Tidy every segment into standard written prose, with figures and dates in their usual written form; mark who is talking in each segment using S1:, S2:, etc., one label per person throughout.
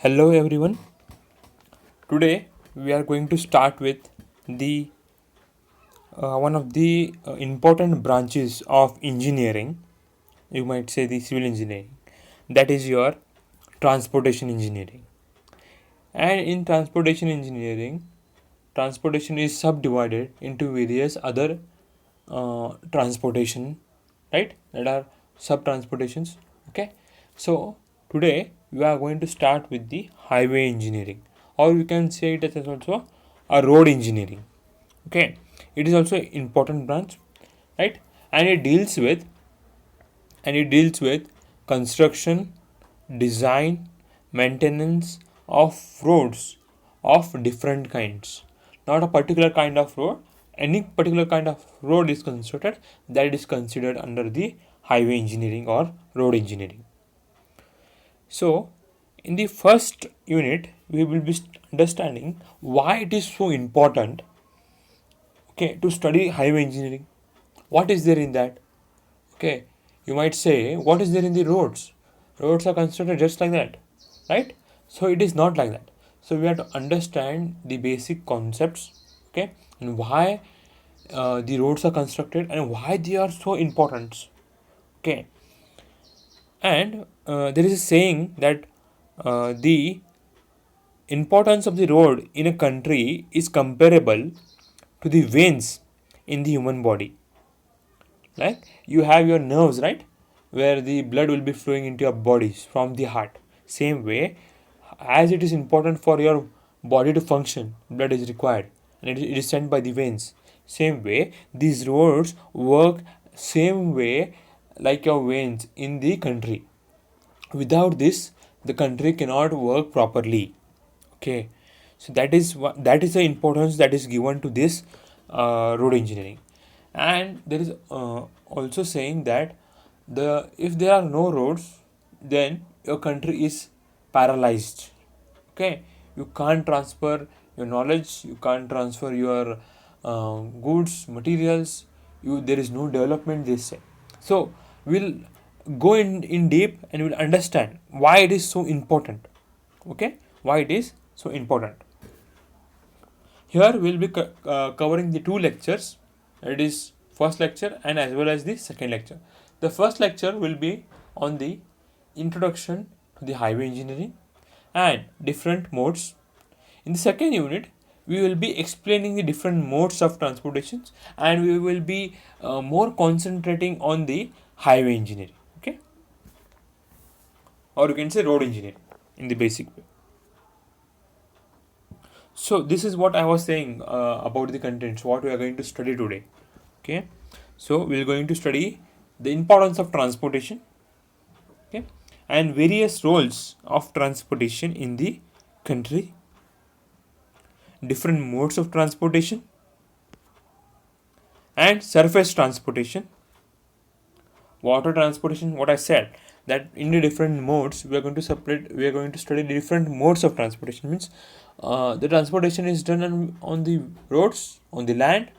S1: Hello everyone. Today we are going to start with the one of the important branches of engineering. You might say the civil engineering. That is your transportation engineering. And in transportation engineering, transportation is subdivided into various other transportation, right? That are sub transportations. Okay. So today we are going to start with the highway engineering, or you can say it as also a road engineering. Okay, it is also important branch, right? And it deals with construction, design, maintenance of roads of different kinds. Not a particular kind of road, any particular kind of road is constructed, that is considered under the highway engineering or road engineering. So in the first unit we will be understanding why it is so important, okay, to study highway engineering. What is there in that? Okay, you might say, what is there in the roads? Roads are constructed just like that, right? So it is not like that. So we have to understand the basic concepts, okay, and why the roads are constructed and why they are so important, okay. And there is a saying that the importance of the road in a country is comparable to the veins in the human body. Like you have your nerves, right, where the blood will be flowing into your bodies from the heart. Same way, as it is important for your body to function, blood is required and it is sent by the veins. Same way, these roads work same way like your veins in the country. Without this, the country cannot work properly. Okay, so that is the importance that is given to this road engineering. And there is also saying that if there are no roads, then your country is paralyzed. Okay, you can't transfer your knowledge, you can't transfer your goods, materials. There is no development, they say. So we'll go in deep and we'll understand why it is so important. Okay, why it is so important. Here we'll be covering the two lectures. It is first lecture and as well as the second lecture. The first lecture will be on the introduction to the highway engineering and different modes. In the second unit, we will be explaining the different modes of transportations and we will be more concentrating on the highway engineering. Okay, or you can say road engineering in the basic way. So this is what I was saying about the contents, what we are going to study today. Okay, so we are going to study the importance of transportation, okay, and various roles of transportation in the country, different modes of transportation, and surface transportation, water transportation. What I said, that in the different modes we are going to separate, we are going to study the different modes of transportation. Means the transportation is done on the roads, on the land,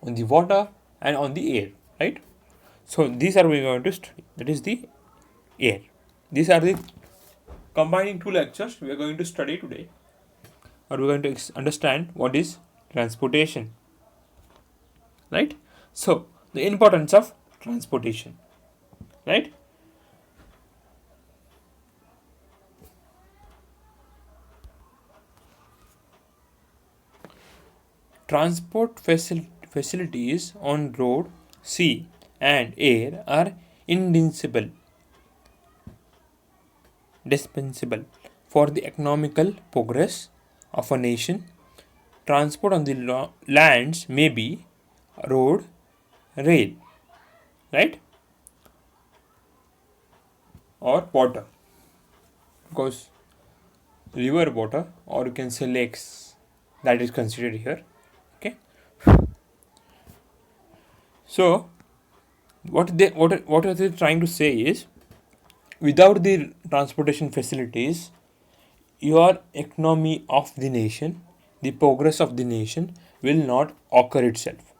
S1: on the water, and on the air, right? So these are we going to study, that is the air. These are the combining two lectures we are going to study today, or we're going to understand what is transportation, right? So the importance of transportation, right? Transport facilities on road, sea, and air are indispensable for the economical progress of a nation. Transport on the lands may be road, rail, right, or water, because river water, or you can say lakes, that is considered here. Okay, so what are they trying to say is, without the transportation facilities, your economy of the nation, the progress of the nation will not occur itself,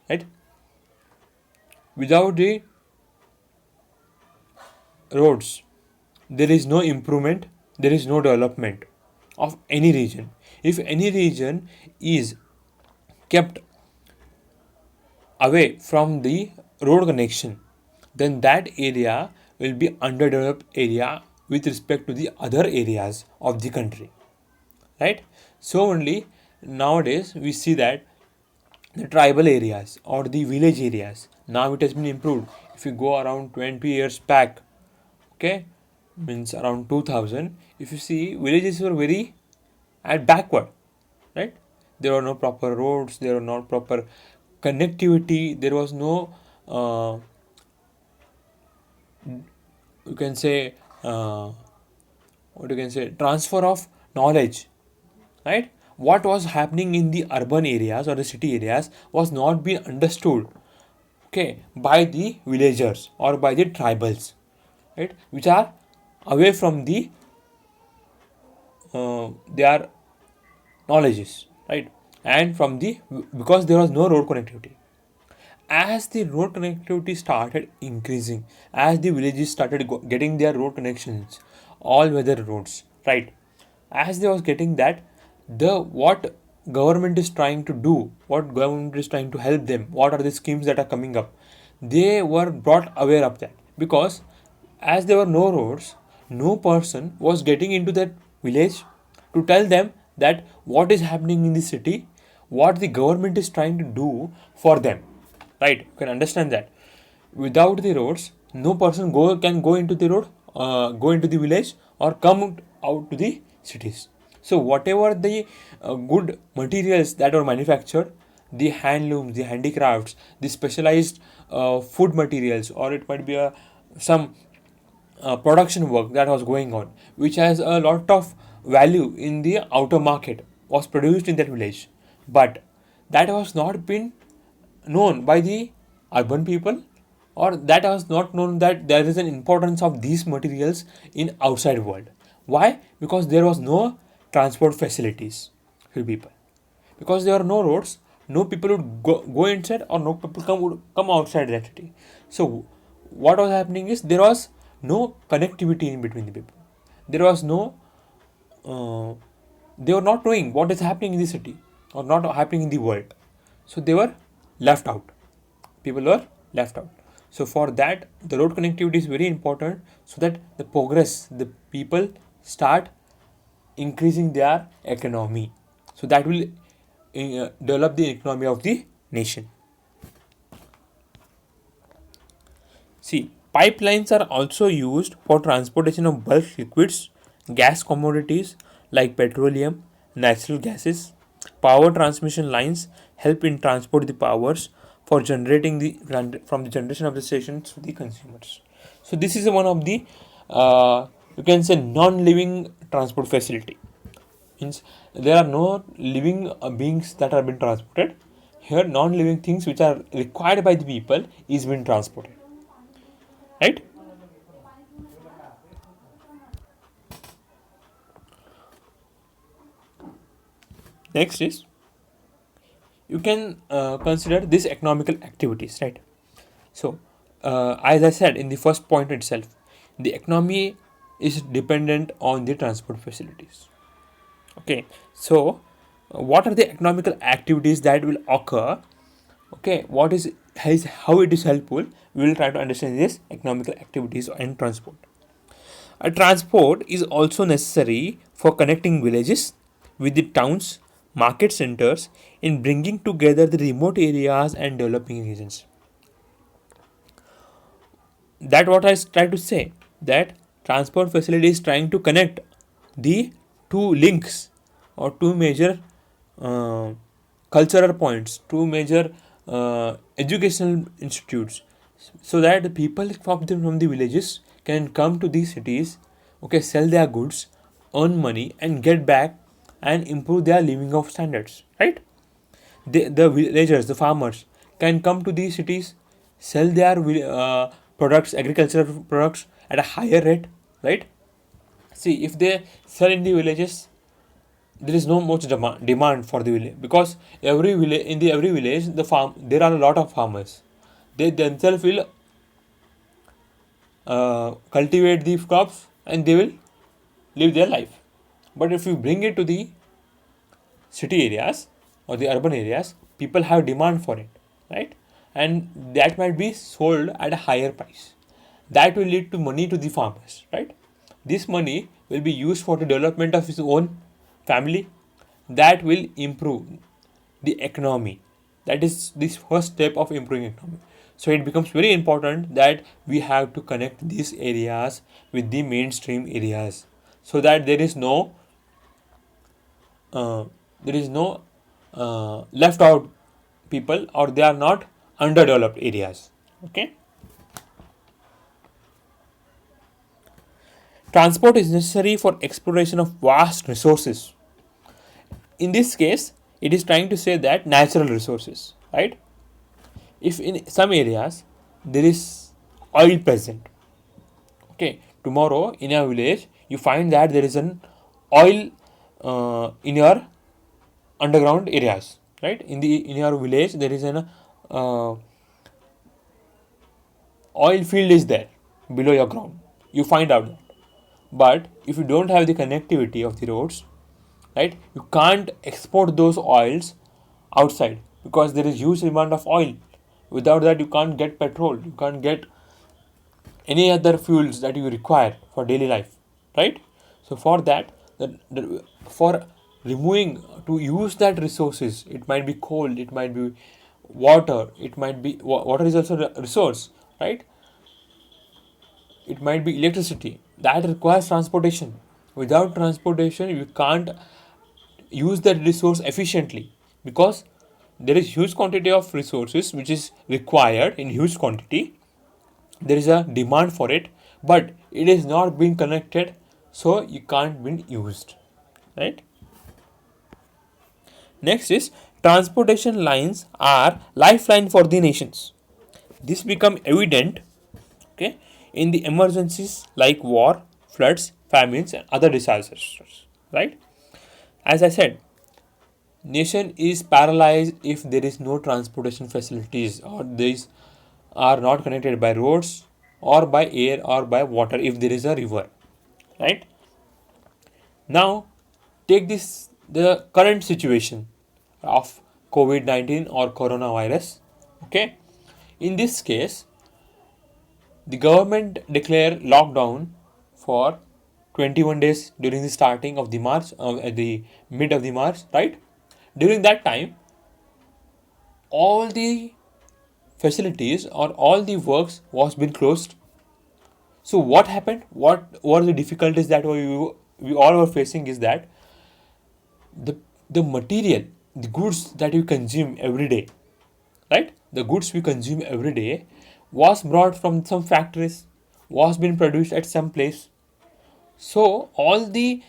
S1: right? Without the roads, there is no improvement there is no development of any region. If any region is kept away from the road connection, then that area will be underdeveloped area with respect to the other areas of the country, right? So only nowadays we see that the tribal areas or the village areas, now it has been improved. If you go around 20 years back, okay, means around 2000, if you see, villages were very at backward, right? There were no proper roads, there were not proper connectivity, there was no you can say what you can say transfer of knowledge, right? What was happening in the urban areas or the city areas was not being understood, okay, by the villagers or by the tribals, right, which are away from the their knowledges, right? And from the, because there was no road connectivity. As the road connectivity started increasing, as the villages started getting their road connections, all weather roads, right? As they was getting that, the what government is trying to do, what government is trying to help them, what are the schemes that are coming up, they were brought aware of that. Because as there were no roads, no person was getting into that village to tell them that what is happening in the city, what the government is trying to do for them, right? You can understand that without the roads, no person can go into the road, go into the village or come out to the cities. So whatever the good materials that are manufactured, the handlooms, the handicrafts, the specialized food materials, or it might be some production work that was going on, which has a lot of value in the outer market, was produced in that village. But that was not been known by the urban people, or that was not known that there is an importance of these materials in outside world. Why? Because there was no transport facilities for people. Because there are no roads, no people would go inside, or no people would come outside that city. So what was happening is there was no connectivity in between the people. There was no uh, they were not knowing what is happening in the city or not happening in the world. So they were left out. People were left out. So for that, the road connectivity is very important, so that the progress, the people start increasing their economy. So that will develop the economy of the nation. See, pipelines are also used for transportation of bulk liquids, gas commodities like petroleum, natural gases. Power transmission lines help in transport the powers for generating the from the generation of the stations to the consumers. So this is one of the you can say non-living transport facility. Means there are no living beings that are being transported. Here, non-living things which are required by the people is being transported, right? Next is, you can consider these economical activities, right? So as I said in the first point itself, the economy is dependent on the transport facilities, okay? So what are the economical activities that will occur, okay? What is how it is helpful, we will try to understand this economical activities and transport. A transport is also necessary for connecting villages with the towns, market centers, in bringing together the remote areas and developing regions. That what I try to say, that transport facility is trying to connect the two links or two major uh, cultural points, two major educational institutes, so that the people from the villages can come to these cities, okay, sell their goods, earn money, and get back and improve their living of standards, right? The villagers, the farmers, can come to these cities, sell their products, agricultural products at a higher rate, right? See, if they sell in the villages, there is no much demand for the village, because every village, in the every village, the farm, there are a lot of farmers. They themselves will cultivate the crops, and they will live their life. But if you bring it to the city areas or the urban areas, people have demand for it, right? And that might be sold at a higher price. That will lead to money to the farmers, right? This money will be used for the development of his own family. That will improve the economy. That is this first step of improving economy. So it becomes very important that we have to connect these areas with the mainstream areas, so that uh, there is no left out people, or they are not underdeveloped areas. Okay. Transport is necessary for exploration of vast resources. In this case, it is trying to say that natural resources, right? If in some areas there is oil present, okay, tomorrow in a village you find that there is an oil in your underground areas, right? In your village there is an oil field is there below your ground. You find out that. But if you don't have the connectivity of the roads, right, you can't export those oils outside, because there is huge demand of oil. Without that, you can't get petrol, you can't get any other fuels that you require for daily life, right? So for that, for removing to use that resources, it might be coal, it might be water, it might be water is also a resource, right? It might be electricity that requires transportation. Without transportation, you can't use that resource efficiently, because there is huge quantity of resources which is required in huge quantity. There is a demand for it, but it is not being connected, so you can't be used, right? Next is transportation lines are lifeline for the nations. This become evident, okay, in the emergencies like war, floods, famines, and other disasters, right? As I said, nation is paralyzed if there is no transportation facilities, or these are not connected by roads or by air or by water if there is a river, right? Now take this the current situation of COVID-19 or coronavirus, okay? In this case, the government declared lockdown for 21 days during the starting of the March, at the mid of the March, right? During that time, all the facilities or all the works was been closed. So what happened? What were the difficulties that we all were facing is that the the material, the goods that we consume every day, right? The goods we consume every day was brought from some factories, was being produced at some place. So all the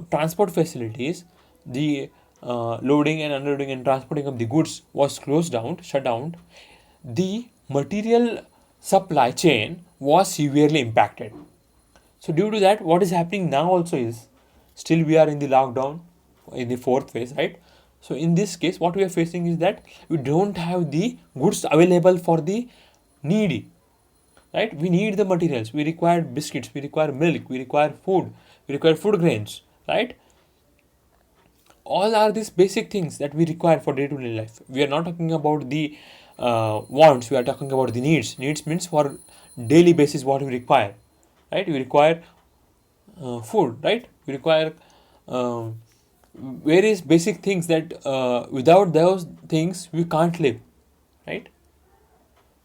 S1: transport facilities, the loading and unloading and transporting of the goods was closed down, shut down. The material supply chain was severely impacted. So due to that, what is happening now also is, still we are in the lockdown in the fourth phase, right? So in this case, what we are facing is that we don't have the goods available for the needy, right? We need the materials. We require biscuits, we require milk, we require food, we require food grains, right? All are these basic things that we require for day-to-day life. We are not talking about the wants, we are talking about the needs. Needs means for daily basis what we require, right? We require food, right? We require um, various basic things that without those things we can't live, right?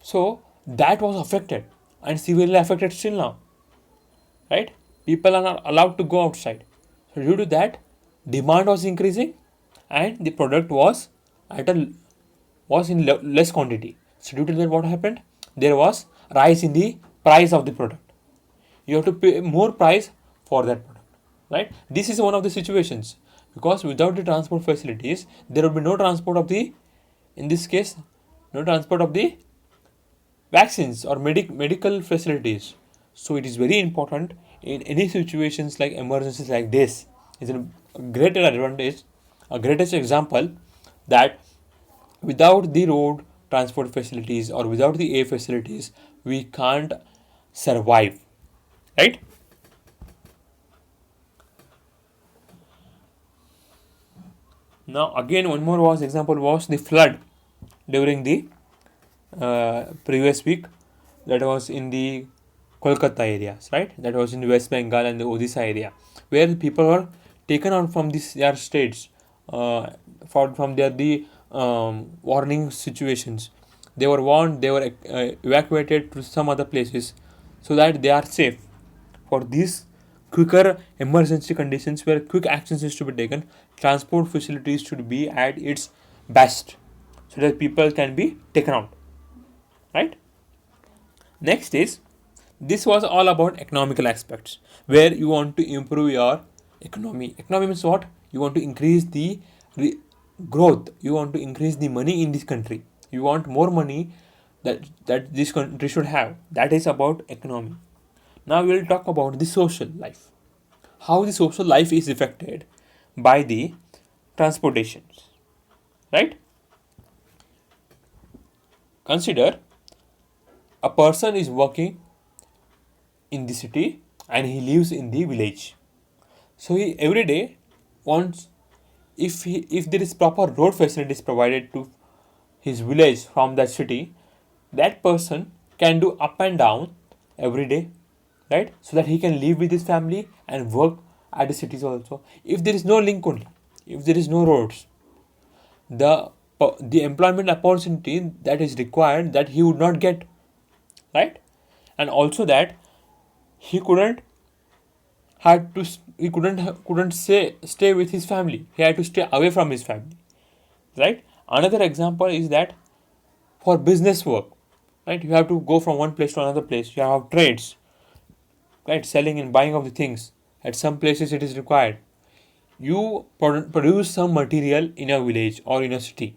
S1: So that was affected and severely affected still now, right? People are not allowed to go outside. So due to that, demand was increasing and the product was at a was in less quantity. So due to that, what happened? There was rise in the price of the product. You have to pay more price for that product, right? This is one of the situations, because without the transport facilities, there will be no transport of the, in this case, no transport of the vaccines or medical facilities. So it is very important in any situations like emergencies like this. Is a greater advantage, a greatest example that without the road transport facilities or without the air facilities, we can't survive, right? Now again, one more was example was the flood during the previous week, that was in the Kolkata areas, right? That was in the West Bengal and the Odisha area, where the people were taken out from these their states, from their the warning situations. They were warned, they were evacuated to some other places so that they are safe. For these quicker emergency conditions where quick actions is to be taken, transport facilities should be at its best so that people can be taken out, right? Next is, this was all about economical aspects where you want to improve your economy. Economy means what? You want to increase the growth, you want to increase the money in this country, you want more money that this country should have. That is about economy. Now we will talk about the social life, how the social life is affected by the transportations, right? Consider a person is working in the city and he lives in the village. So he every day wants, if there is proper road facilities provided to his village from that city, that person can do up and down every day, right? So that he can live with his family and work at the cities also. If there is no link only, if there is no roads, the the employment opportunity that is required, that he would not get, right? And also that he couldn't had to he couldn't stay with his family, he had to stay away from his family, right? Another example is that for business work, right, you have to go from one place to another place, you have trades, right, selling and buying of the things. At some places it is required, you produce some material in a village or in a city,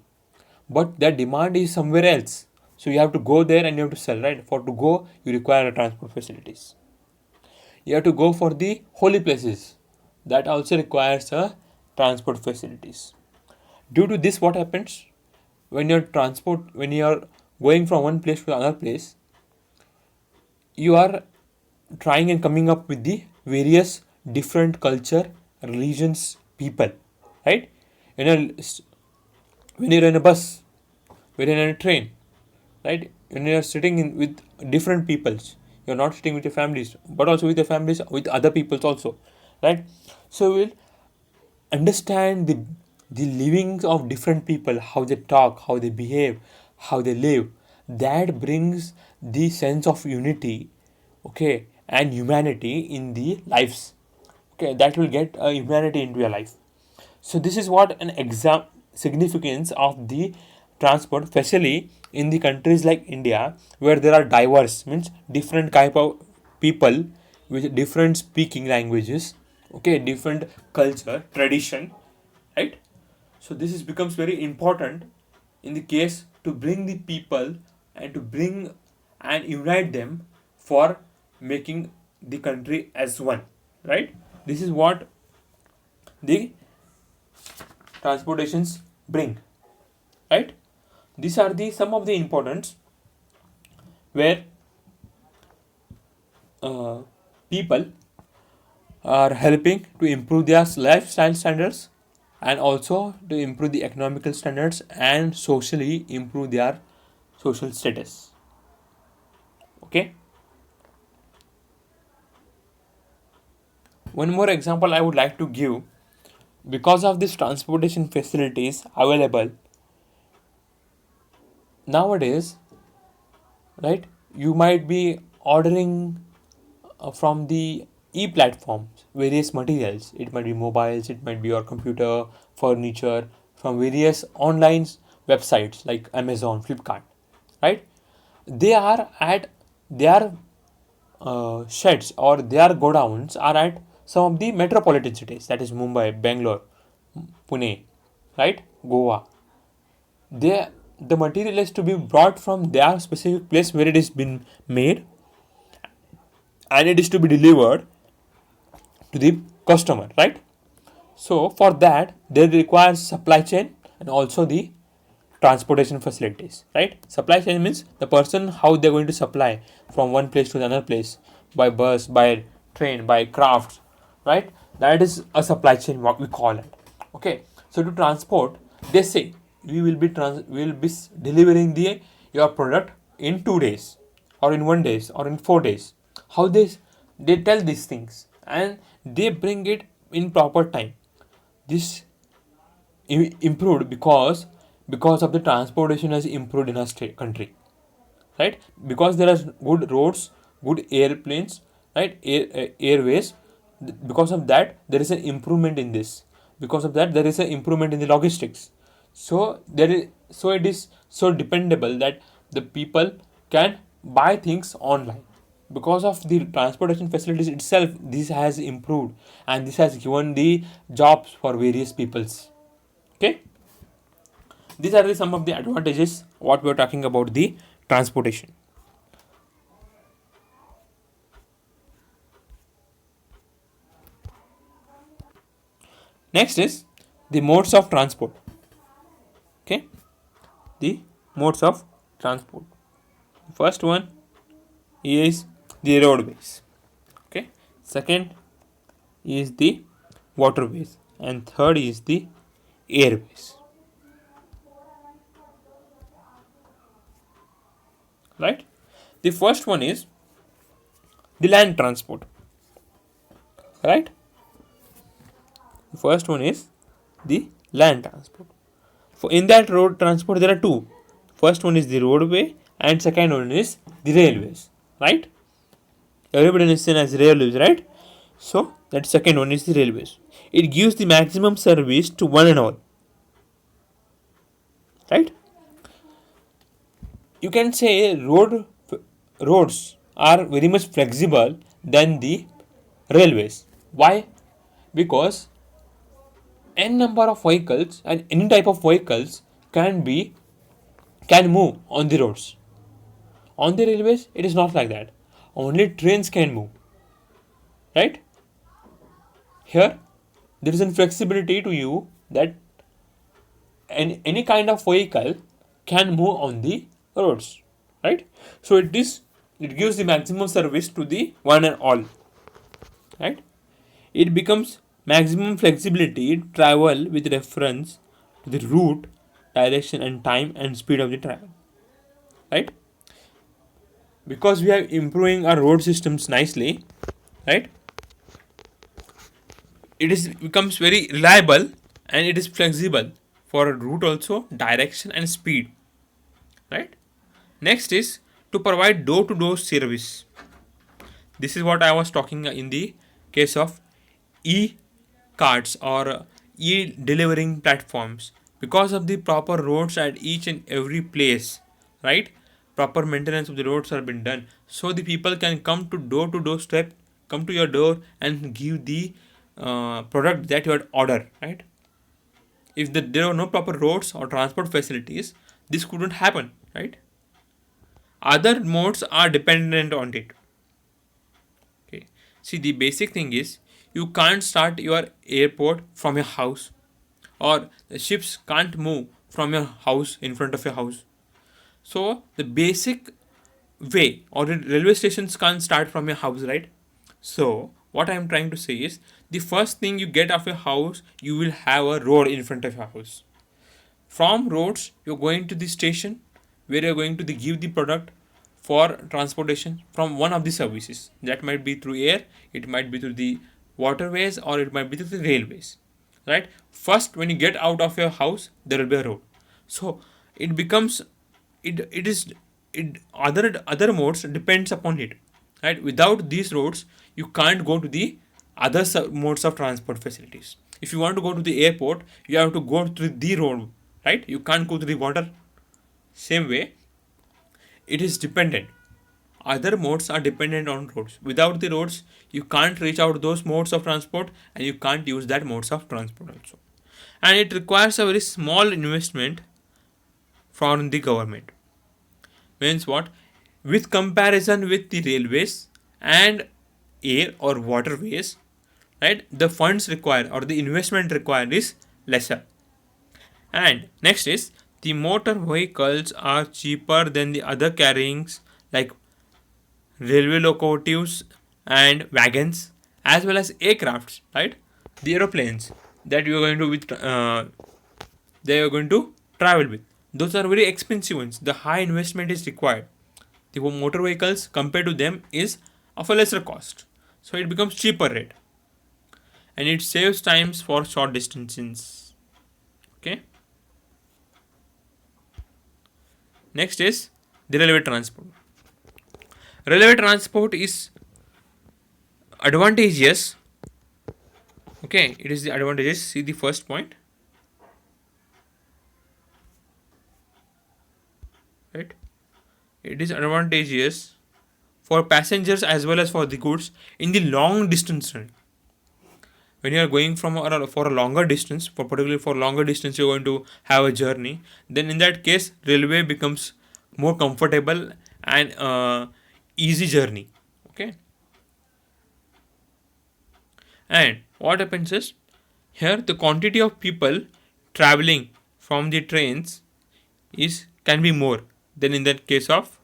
S1: but that demand is somewhere else, so you have to go there and you have to sell, right? For to go, you require a transport facilities. You have to go for the holy places, that also requires a transport facilities. Due to this, what happens, when you are going from one place to another place, you are trying and coming up with the various different culture, religions, people, right? In a, when you're in a bus, when you're in a train, right, when you're sitting in with different peoples, you're not sitting with your families but also with your families, with other peoples also, right? So we'll understand the livings of different people, how they talk, how they behave, how they live. That brings the sense of unity, okay, and humanity in the lives, okay, that will get a humanity into your life. So this is what an exam significance of the transport, especially in the countries like India, where there are diverse, means different type of people with different speaking languages, okay, different culture, tradition, right? So this is becomes very important in the case to bring the people and to bring and unite them for making the country as one, right? This is what the transportations bring, right? These are the some of the importance where uh, people are helping to improve their lifestyle standards and also to improve the economical standards and socially improve their social status, okay. One more example I would like to give, because of these transportation facilities available nowadays, right, you might be ordering from the e-platforms various materials, it might be mobiles, it might be your computer, furniture, from various online websites like Amazon, Flipkart, right? They are at their sheds or their godowns are at some of the metropolitan cities, that is Mumbai, Bangalore, Pune, right, Goa. They, the material is to be brought from their specific place where it is been made, and it is to be delivered to the customer, right? So for that they require supply chain and also the transportation facilities, right? Supply chain means the person how they're going to supply from one place to another place, by bus, by train, by crafts, right? That is a supply chain, what we call it, okay. So to transport, they say we will be delivering the your product in 2 days, or in 1 day, or in 4 days. How they tell these things, and they bring it in proper time. This improved because of the transportation has improved in our country, right? Because there are good roads, good airplanes, right? Airways. Because of that, there is an improvement in this. Because of that, there is an improvement in the logistics. So it is so dependable that the people can buy things online. Because of the transportation facilities itself, this has improved, and this has given the jobs for various peoples. Okay, these are the some of the advantages what we are talking about the transportation. Next is the modes of transport. Okay, the modes of transport. First one is the roadways. Okay, second is the waterways, and third is the airways. Right. The first one is the land transport. Right. The first one is the land transport. For in that road transport, there are two. First one is the roadway, and second one is the railways. Right? Everybody understands as railways, right? So that second one is the railways. It gives the maximum service to one and all. Right? You can say roads are very much flexible than the railways. Why? Because n number of vehicles and any type of vehicles can move on the roads. On the railways, it is not like that. Only trains can move. Right? Here, there is a flexibility to you that any kind of vehicle can move on the roads. Right? So it gives the maximum service to the one and all. Right? It becomes maximum flexibility travel with reference to the route, direction, and time and speed of the travel. Right? Because we are improving our road systems nicely, right? It is becomes very reliable, and it is flexible for route also, direction and speed, right? Next is to provide door to door service. This is what I was talking in the case of e cards or e delivering platforms. Because of the proper roads at each and every place, right? Proper maintenance of the roads are been done, so the people can come to door step, come to your door and give the product that you had ordered, right? If there are no proper roads or transport facilities, this couldn't happen, right? Other modes are dependent on it. Okay. See, the basic thing is you can't start your airport from your house, or the ships can't move from your house in front of your house. So the basic way, or the railway stations can't start from your house, right? So what I am trying to say is the first thing you get of your house, you will have a road in front of your house. From roads, you're going to the station where you're going to give the product for transportation from one of the services. That might be through air, it might be through the waterways, or it might be through the railways. Right? First, when you get out of your house, there will be a road. So it becomes it is it other modes depends upon it. Right? Without these roads, you can't go to the other modes of transport facilities. If you want to go to the airport, you have to go through the road, right? You can't go to the water. Same way, it is dependent. Other modes are dependent on roads. Without the roads, you can't reach out those modes of transport, and you can't use that modes of transport also. And it requires a very small investment from the government. Means what? With comparison with the railways and air or waterways, right? The funds required or the investment required is lesser. And next is the motor vehicles are cheaper than the other carryings like railway locomotives and wagons, as well as aircrafts, right? The aeroplanes. that you are going to with they are going to travel with. Those are very expensive ones. The high investment is required. The motor vehicles compared to them is of a lesser cost, so it becomes cheaper rate, and it saves times for short distances. Okay. Next is the railway transport. Railway transport is advantageous. Okay, it is the advantages. See the first point. Right. It is advantageous for passengers as well as for the goods in the long distance run. When you are going for a longer distance, for particularly for longer distance, you are going to have a journey. Then in that case, railway becomes more comfortable and easy journey. Okay. And what happens is, here the quantity of people traveling from the trains can be more than in that case of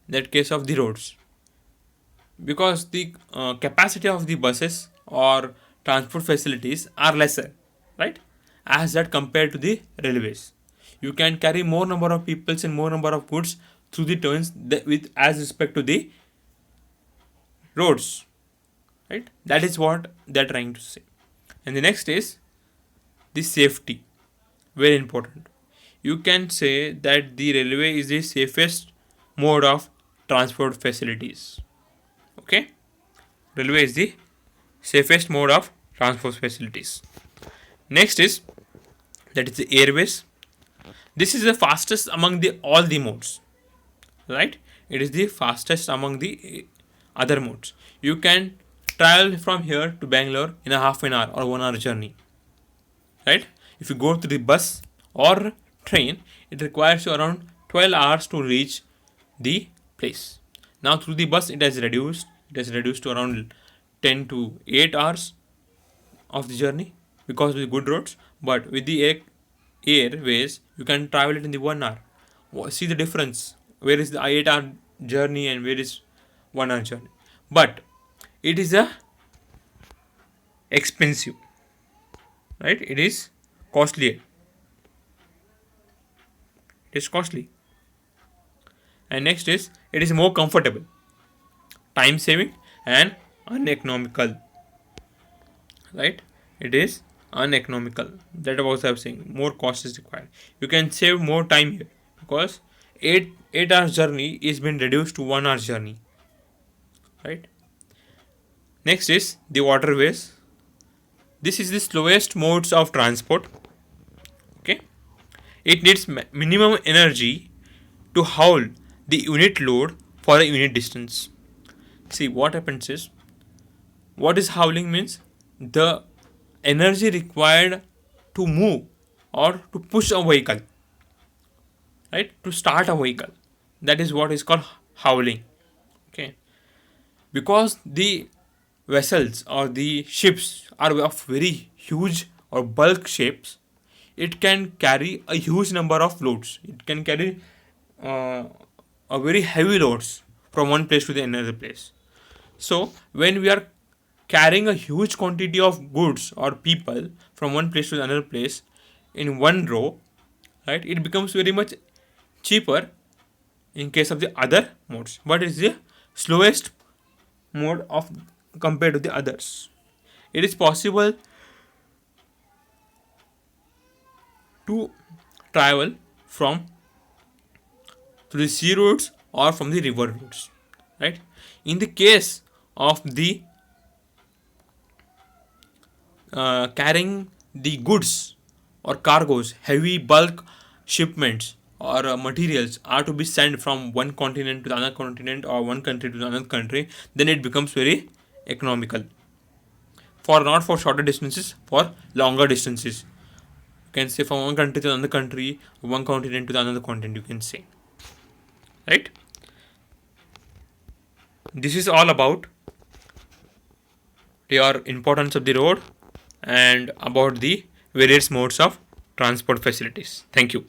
S1: the roads, because the capacity of the buses or transport facilities are lesser, right, as that compared to the railways. You can carry more number of people and more number of goods through the turns with as respect to the roads, right. That is what they're trying to say. And the next is the safety, very important. You can say that the railway is the safest mode of transport facilities. Okay, railway is the safest mode of transport facilities. Next is that is the airways. This is the fastest among the all the modes, right. It is the fastest among the other modes. You can travel from here to Bangalore in a half an hour or 1 hour journey, right. If you go to the bus or train, it requires you around 12 hours to reach the place. Now through the bus it has reduced to around 10 to 8 hours of the journey because of the good roads. But with the airways, you can travel it in the 1 hour. See the difference. Where is the 8 hour journey and where is 1 hour journey? But it is a expensive, right? It is costly. It is costly. And next is it is more comfortable, time saving and uneconomical, right. It is uneconomical. That was I was saying, more cost is required. You can save more time here because 8 hours journey is been reduced to 1 hour journey, right. Next is the waterways. This is the slowest modes of transport. Okay, it needs minimum energy to haul the unit load for a unit distance. See what happens is, what is hauling means the energy required to move or to push a vehicle, right, to start a vehicle. That is what is called hauling. Okay, because the vessels or the ships are of very huge or bulk shapes, it can carry a huge number of loads. It can carry a very heavy loads from one place to the another place. So when we are carrying a huge quantity of goods or people from one place to another place in one row, right, it becomes very much cheaper in case of the other modes, but it's the slowest mode of compared to the others. It is possible to travel from through the sea routes or from the river routes, right. In the case of the carrying the goods or cargoes, heavy bulk shipments or materials are to be sent from one continent to the other continent or one country to another country, then it becomes very economical. For not for shorter distances, for longer distances. You can say from one country to another country, one continent to the another continent, you can say. Right? This is all about your importance of the road and about the various modes of transport facilities. Thank you.